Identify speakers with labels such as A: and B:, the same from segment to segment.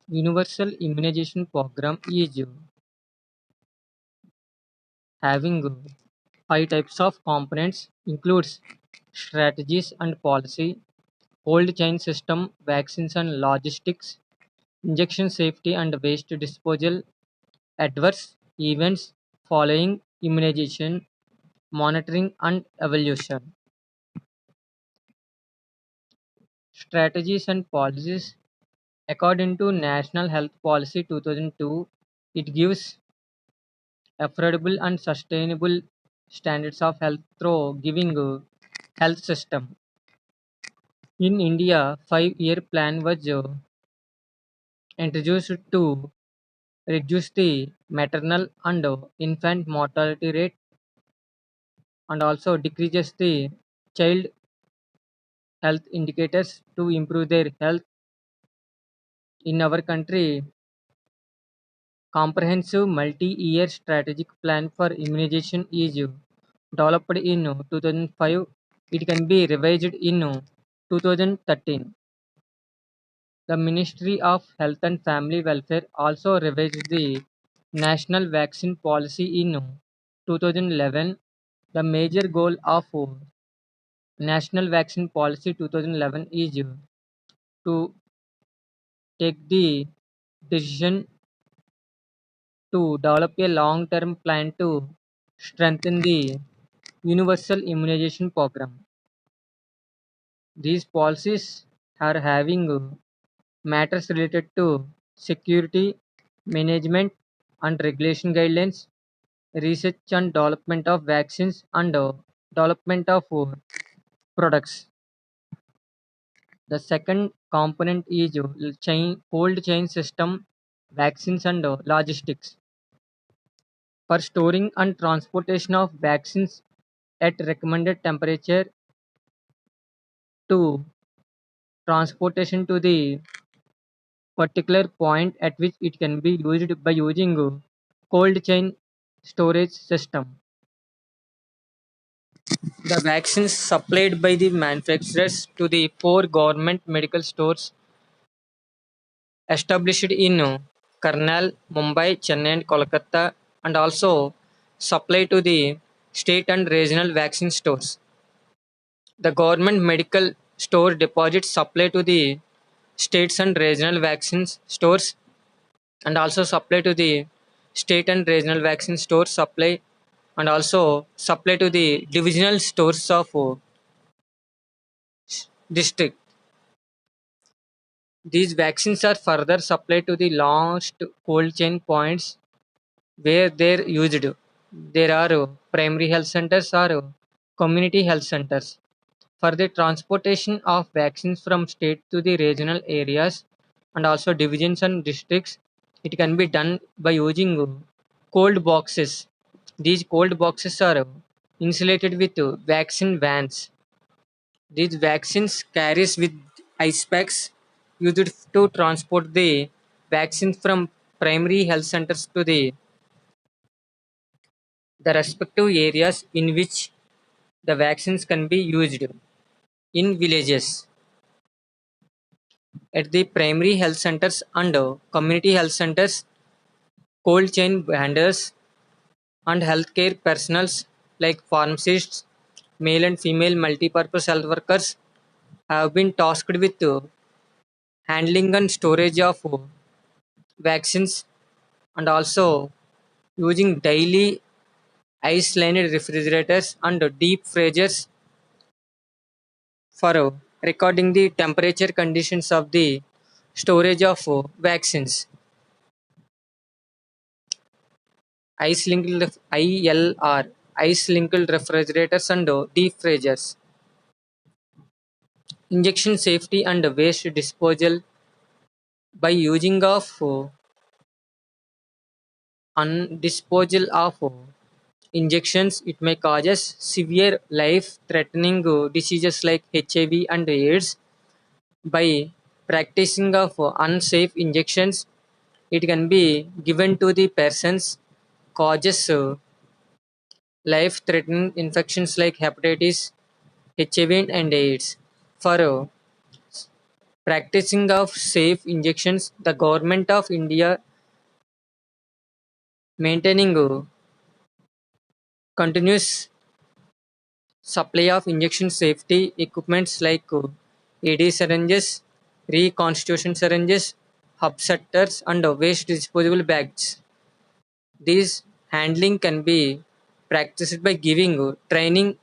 A: Universal immunization program is having five types of components includes strategies and policy, cold chain system, vaccines and logistics, injection safety and waste disposal, adverse events following immunization, monitoring and evaluation. Strategies and policies. According to National Health Policy 2002, it gives affordable and sustainable standards of health through giving a health system. In India, 5-year plan was introduced to reduce the maternal and infant mortality rate and also decreases the child health indicators to improve their health. In our country, comprehensive multi-year strategic plan for immunization is developed in 2005. It can be revised in 2013. The Ministry of Health and Family Welfare also revised the National Vaccine Policy in 2011. The major goal of National Vaccine Policy 2011 is to take the decision to develop a long-term plan to strengthen the universal immunization program. These policies are having matters related to security, management and regulation guidelines, research and development of vaccines and development of products. The second component is cold chain system, vaccines and logistics. For storing and transportation of vaccines at recommended temperature to transportation to the particular point at which it can be used by using a cold chain storage system. The vaccines supplied by the manufacturers to the four government medical stores established in Karnal, Mumbai, Chennai, and Kolkata, and also supply to the state and regional vaccine stores. The government medical store deposits supply to the states and regional vaccine stores and also supply to the state and regional vaccine stores supply and also supply to the divisional stores of district. These vaccines are further supplied to the last cold chain points where they're used. There are primary health centers or community health centers. For the transportation of vaccines from state to the regional areas and also divisions and districts, it can be done by using cold boxes. These cold boxes are insulated with vaccine vans. These vaccines carries with ice packs used to transport the vaccines from primary health centers to the respective areas in which the vaccines can be used. In villages, at the primary health centers and community health centers, cold chain vendors and healthcare personals like pharmacists, male and female multipurpose health workers have been tasked with handling and storage of vaccines and also using daily ice-lined refrigerators and deep freezers for recording the temperature conditions of the storage of vaccines. ILR, ice-linked refrigerators and deep freezers. Injection safety and waste disposal by using of undisposal of injections, it may causes severe life-threatening diseases like HIV and AIDS. By practicing of unsafe injections, it can be given to the persons causes life-threatening infections like hepatitis, HIV, and AIDS. For practicing of safe injections. The government of India maintaining continuous supply of injection safety equipments like AD syringes, reconstitution syringes, hub setters, and waste disposable bags. These handling can be practiced by giving training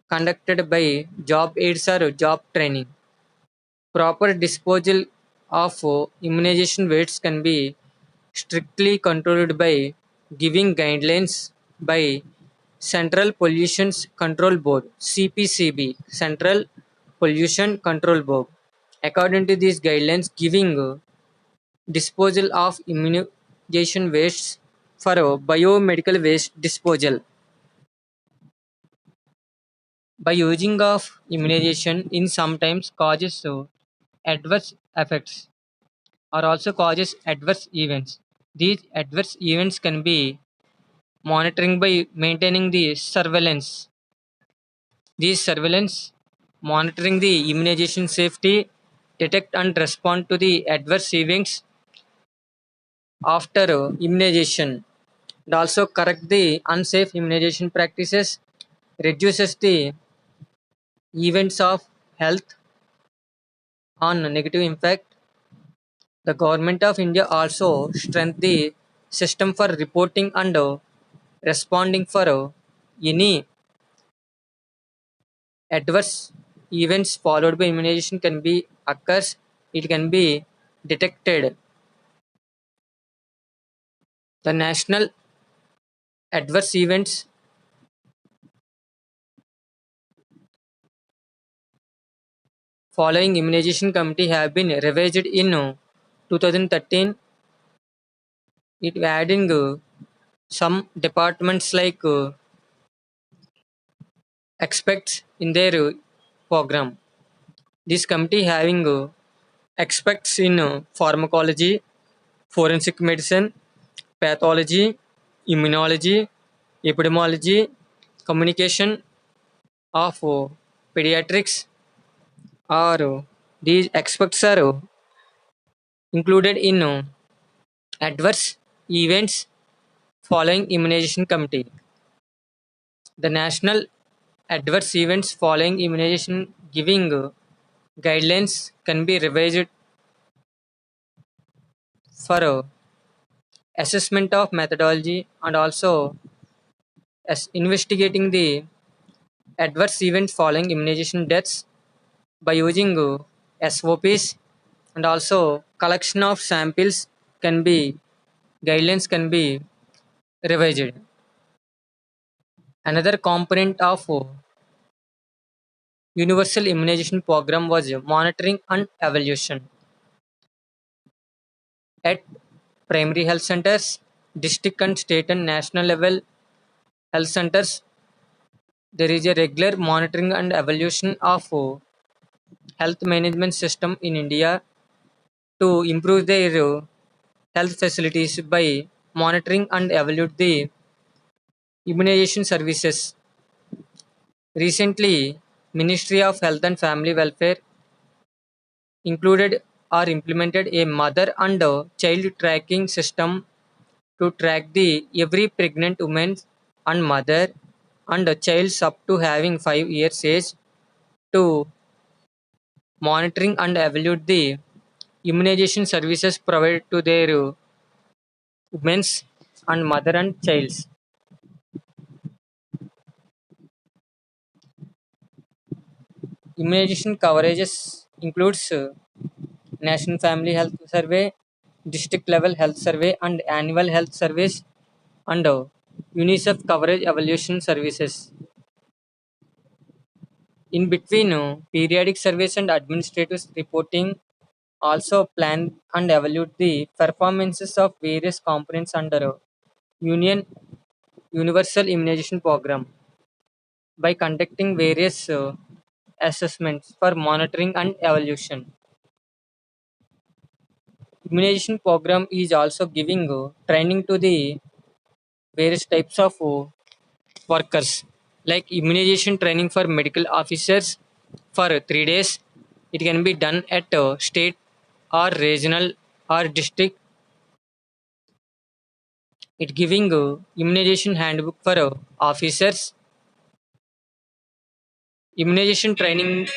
A: conducted by job aids or job training. Proper disposal of immunization waste can be strictly controlled by giving guidelines by Central Pollution Control Board (CPCB), Central Pollution Control Board. According to these guidelines, giving disposal of immunization wastes for biomedical waste disposal. By using of immunization in sometimes causes adverse effects or also causes adverse events. These adverse events can be monitoring by maintaining the surveillance. These surveillance monitoring the immunization safety, detect and respond to the adverse events after immunization, and also correct the unsafe immunization practices, reduces the events of health on negative impact. The government of India also strengthened the system for reporting and responding for any adverse events followed by immunization can be occurs. It can be detected. The national adverse events following immunization committee have been revised in 2013. It adding some departments like experts in their program. This committee having experts in pharmacology, forensic medicine, pathology, immunology, epidemiology, communication of pediatrics, or these experts are included in adverse events following immunization committee. The national adverse events following immunization giving guidelines can be revised for assessment of methodology and also as investigating the adverse events following immunization deaths by using SOPs, and also collection of samples can be guidelines can be revised. Another component of universal immunization program was monitoring and evaluation at primary health centers, district and state and national level health centers. There is a regular monitoring and evaluation of health management system in India to improve their health facilities by monitoring and evaluate the immunization services. Recently, Ministry of Health and Family Welfare included or implemented a mother and child tracking system to track the every pregnant woman and mother and childs up to having 5 years age to monitoring and evaluate the immunization services provided to their women's and mother and childs. Immunization coverages includes National Family Health Survey, district level health survey and annual health surveys, and UNICEF coverage evaluation services. In between, periodic surveys and administrative reporting also plan and evaluate the performances of various components under Union Universal Immunization Program by conducting various assessments for monitoring and evaluation. Immunization program is also giving training to the various types of workers like immunization training for medical officers for 3 days, It can be done at state or regional or district. It giving immunization handbook for officers, immunization training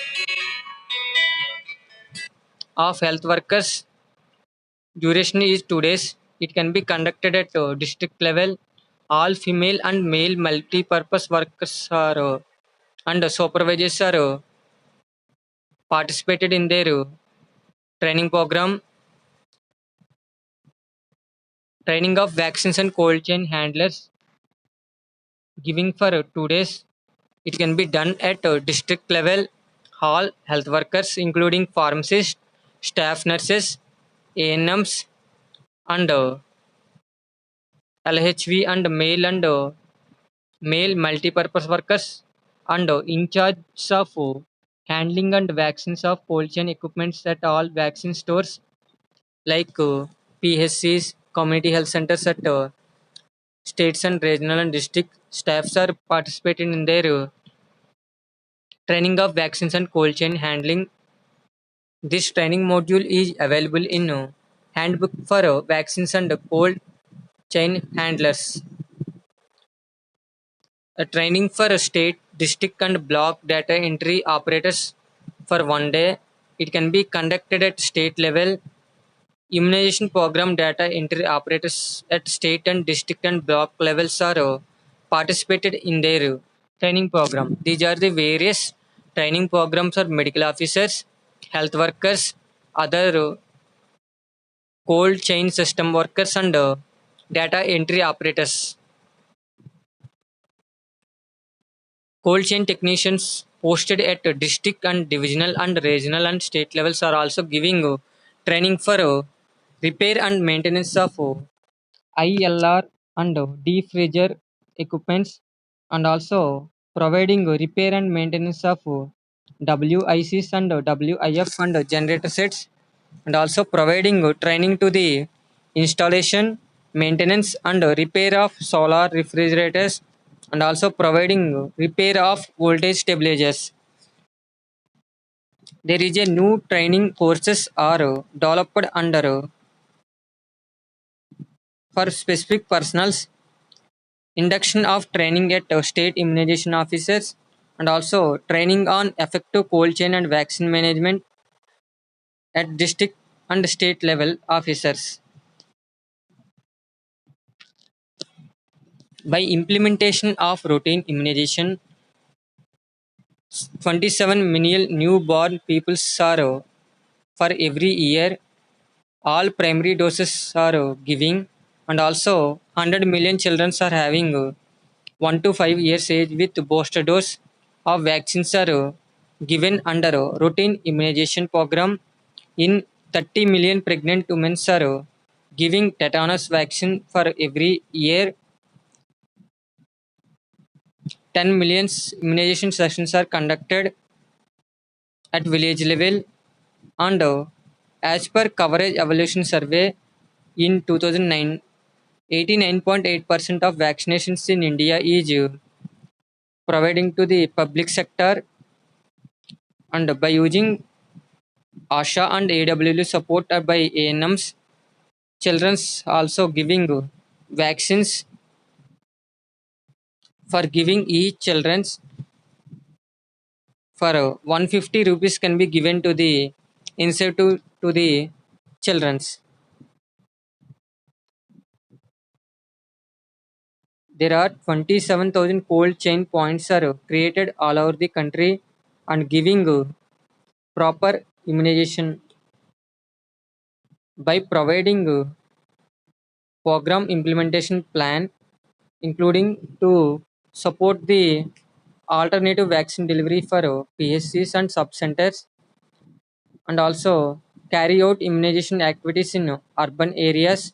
A: of health workers. Duration is 2 days. It can be conducted at district level. All female and male multi-purpose workers are and supervisors are participated in their training program. Training of vaccines and cold chain handlers giving for 2 days. It can be done at district level. All health workers, including pharmacists, staff nurses, ANMs, and LHV and male multipurpose workers, and in charge of handling and vaccines of cold chain equipments at all vaccine stores like PHCs, community health centers at states and regional and district staffs are participating in their training of vaccines and cold chain handling. This training module is available in handbook for vaccines and cold chain handlers. A training for state, district and block data entry operators for 1 day. It can be conducted at state level. Immunization program data entry operators at state and district and block levels are participated in their training program. These are the various training programs for medical officers, health workers, other cold chain system workers, and data entry operators. Cold chain technicians posted at district and divisional and regional and state levels are also giving training for repair and maintenance of ILR and defreezer equipments, and also providing repair and maintenance of WICs and WIF and generator sets, and also providing training to the installation, maintenance and repair of solar refrigerators, and also providing repair of voltage stabilizers. There is a new training courses are developed under for specific personals, induction of training at state immunization officers, and also training on effective cold chain and vaccine management at district and state level officers. By implementation of routine immunization, 27 million newborn peoples are for every year. All primary doses are giving, and also 100 million children are having 1 to 5 years age with booster dose of vaccines are given under routine immunization program. In 30 million pregnant women are giving tetanus vaccine for every year. 10 million immunization sessions are conducted at village level, and as per coverage evolution survey in 2009, 89.8% of vaccinations in India is providing to the public sector, and by using ASHA and AWL support by ANMs, children's also giving vaccines. For giving each children's for 150 rupees can be given to the incentive to the children's. There are 27,000 cold chain points are created all over the country and giving proper immunization by providing program implementation plan, including to support the alternative vaccine delivery for PSCs and subcenters, and also carry out immunization activities in urban areas.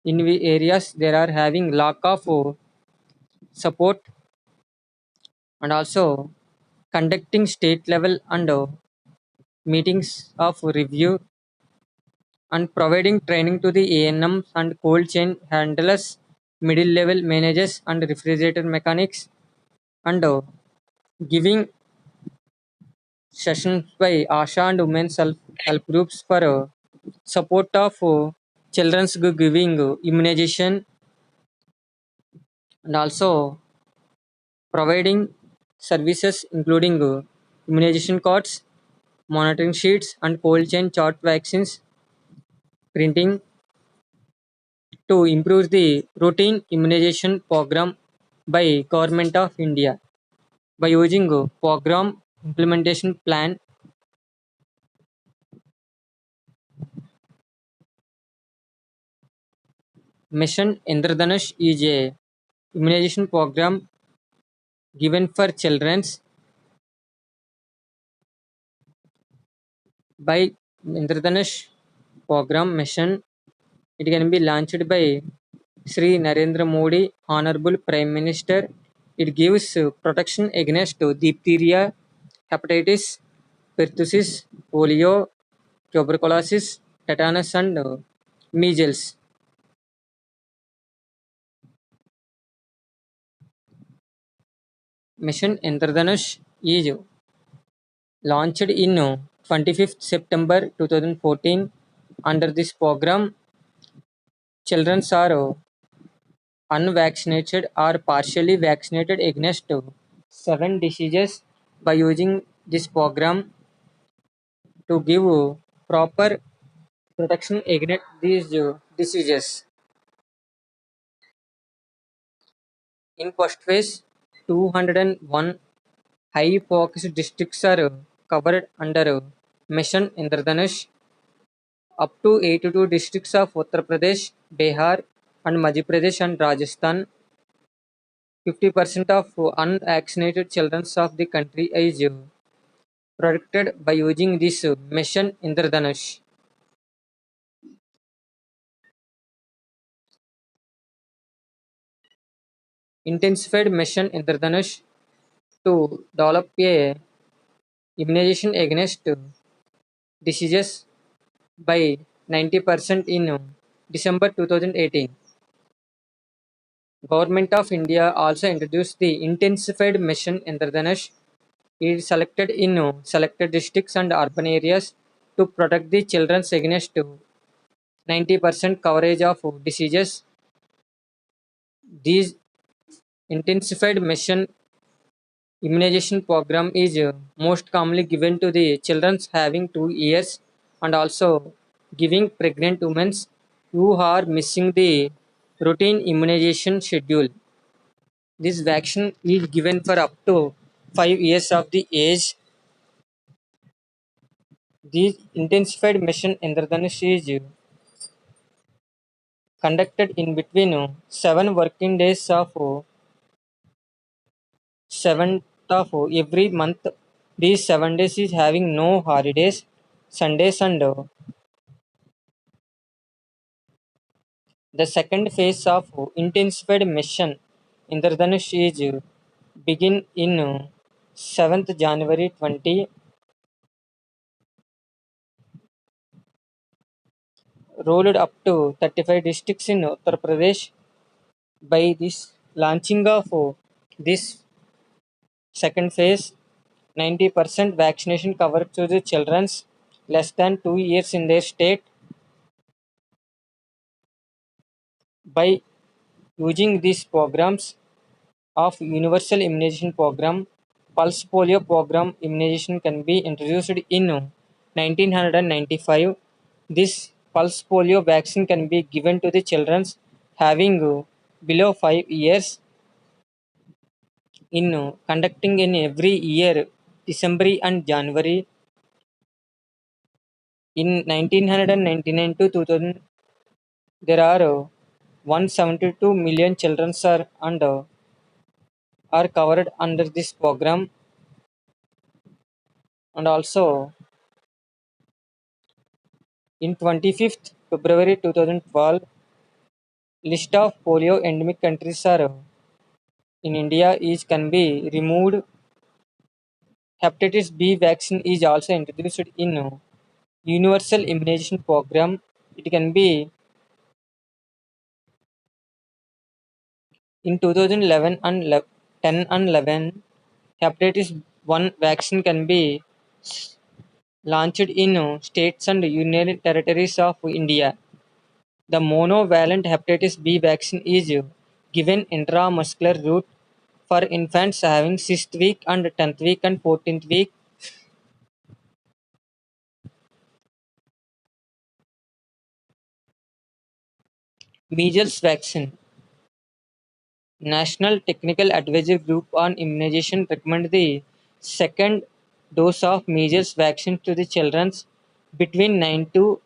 A: In areas there are having lack of support, and also conducting state level and meetings of review, and providing training to the ANMs and cold chain handlers, middle level managers and refrigerator mechanics, and giving sessions by Asha and women self-help groups for support of children's giving immunization and also providing services including immunization cards, monitoring sheets, and cold chain chart vaccines printing to improve the routine immunization program by Government of India. By using a program implementation plan, Mission Indradhanush is a immunization program given for children by Indradhanush program mission. It can be launched by Sri Narendra Modi, Honorable Prime Minister. It gives protection against diphtheria, hepatitis, pertussis, polio, tuberculosis, tetanus, and measles. Mission Indradhanush is launched in 25th September 2014. Under this program, children are unvaccinated or partially vaccinated against seven diseases by using this program to give proper protection against these diseases. In first phase, 201 high focus districts are covered under Mission Indradhanush. Up to 82 districts of Uttar Pradesh, Bihar, and Madhya Pradesh and Rajasthan. 50% of unvaccinated children of the country is protected by using this Mission Indradhanush. Intensified Mission Indradhanush to develop a immunization against diseases by 90% in December 2018. Government of India also introduced the intensified mission Indradhanush. It is selected in selected districts and urban areas to protect the children against 90% coverage of diseases. These intensified mission immunization program is most commonly given to the children having 2 years and also giving pregnant women who are missing the routine immunization schedule. This vaccine is given for up to 5 years of the age. This intensified mission Indradhanush is conducted in between 7 working days of 7th of every month. These 7 days is having no holidays, Sundays, and the second phase of intensified mission Indradhanush is begin in 7th January 20, rolled up to 35 districts in Uttar Pradesh. By this launching of this second phase, 90% vaccination coverage to the children less than 2 years in their state. By using these programs of universal immunization program, pulse polio program immunization can be introduced in 1995. This pulse polio vaccine can be given to the children having below 5 years in conducting in every year December and January. In 1999 to 2000, there are 172 million children are covered under this program, and also in 25th February 2012, list of polio endemic countries are in India is can be removed. Hepatitis B vaccine is also introduced in universal immunization program. It can be in 2011 and 10 and 11. Hepatitis 1 vaccine can be launched in states and union territories of India. The monovalent hepatitis B vaccine is given intramuscular route for infants having 6th week and 10th week and 14th week. Measles vaccine. National Technical Advisory Group on Immunization recommend the second dose of measles vaccine to the children between 9 to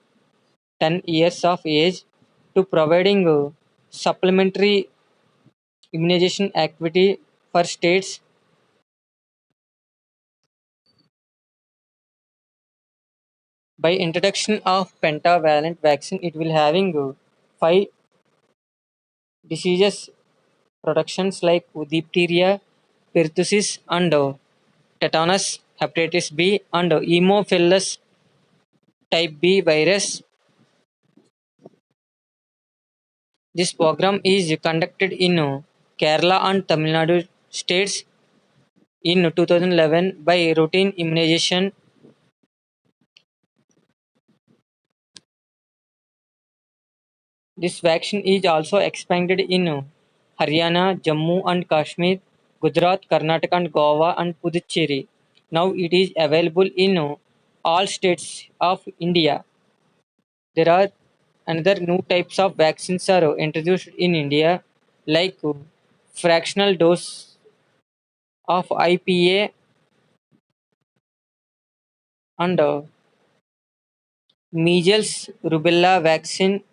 A: 10 years of age to providing supplementary immunization activity for states. By introduction of pentavalent vaccine, it will having five diseases productions like diphtheria, pertussis, and tetanus, hepatitis B, and Haemophilus type B virus. This program is conducted in Kerala and Tamil Nadu states in 2011 by routine immunization. This vaccine is also expanded in Haryana, Jammu and Kashmir, Gujarat, Karnataka and Goa and Puducherry. Now it is available in all states of India. There are another new types of vaccines are introduced in India like fractional dose of IPA and measles rubella vaccine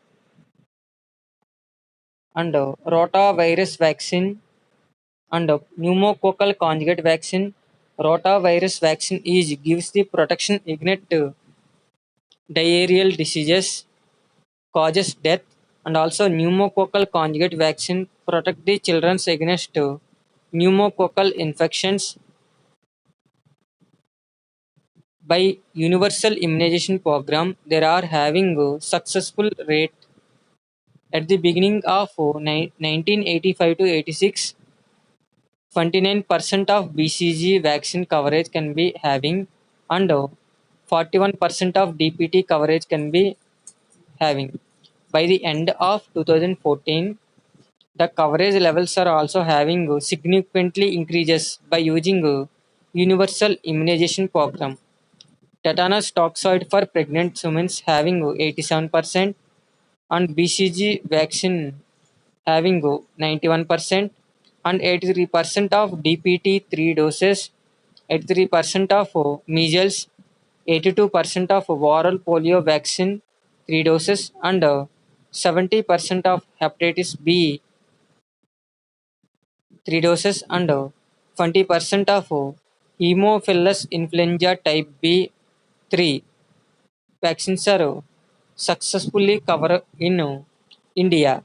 A: and rotavirus vaccine and pneumococcal conjugate vaccine. Rotavirus vaccine is gives the protection against diarrheal diseases, causes death, and also pneumococcal conjugate vaccine protect the children against pneumococcal infections. By universal immunization program, there are having a successful rate at the beginning of 1985 to 86. 29% of BCG vaccine coverage can be having and 41% of DPT coverage can be having. By the end of 2014, the coverage levels are also having significantly increases by using a universal immunization program. Tetanus toxoid for pregnant women having 87% and BCG vaccine having 91% and 83% of DPT 3 doses, 83% of measles, 82% of oral polio vaccine 3 doses, and 70% of hepatitis B 3 doses, and 20% of Haemophilus influenza type B 3 vaccines are successfully covered in India.